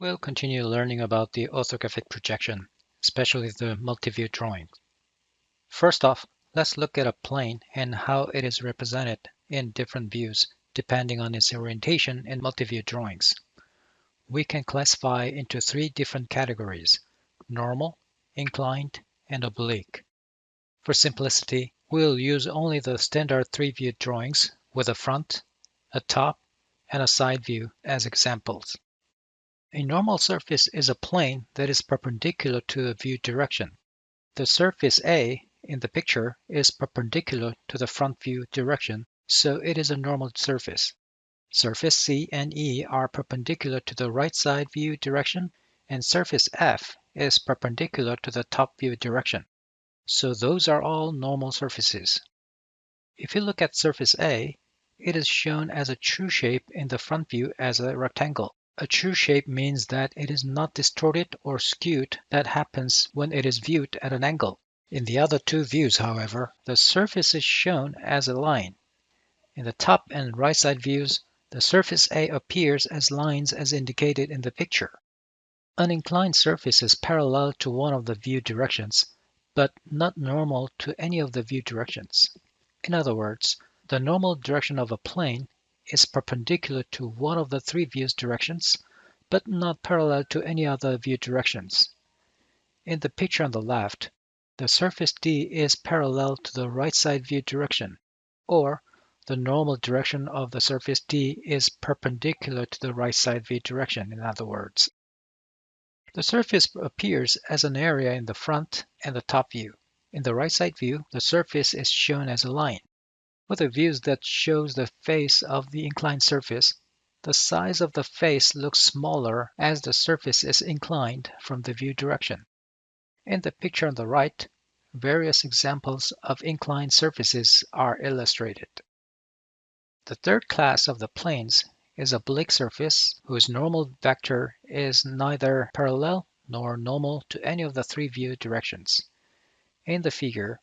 We'll continue learning about the orthographic projection, especially the multi-view drawing. First off, let's look at a plane and how it is represented in different views depending on its orientation in multi-view drawings. We can classify into three different categories: normal, inclined, and oblique. For simplicity, we'll use only the standard three-view drawings with a front, a top, and a side view as examples. A normal surface is a plane that is perpendicular to a view direction. The surface A in the picture is perpendicular to the front view direction, so it is a normal surface. Surface C and E are perpendicular to the right side view direction, and surface F is perpendicular to the top view direction. So those are all normal surfaces. If you look at surface A, it is shown as a true shape in the front view as a rectangle. A true shape means that it is not distorted or skewed. That happens when it is viewed at an angle. In the other two views, however, the surface is shown as a line. In the top and right side views, the surface A appears as lines as indicated in the picture. An inclined surface is parallel to one of the view directions, but not normal to any of the view directions. In other words, the normal direction of a plane is perpendicular to one of the three views directions, but not parallel to any other view directions. In the picture on the left, the surface D is parallel to the right side view direction, or the normal direction of the surface D is perpendicular to the right side view direction, in other words. The surface appears as an area in the front and the top view. In the right side view, the surface is shown as a line. With the views that shows the face of the inclined surface, the size of the face looks smaller as the surface is inclined from the view direction. In the picture on the right, various examples of inclined surfaces are illustrated. The third class of the planes is oblique surface, whose normal vector is neither parallel nor normal to any of the three view directions. In the figure,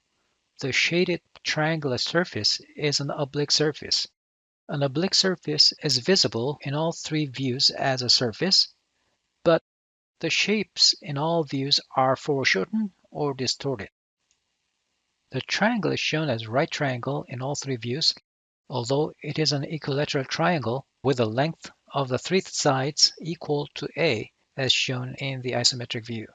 the shaded triangular surface is an oblique surface. An oblique surface is visible in all three views as a surface, but the shapes in all views are foreshortened or distorted. The triangle is shown as right triangle in all three views, although it is an equilateral triangle with the length of the three sides equal to A as shown in the isometric view.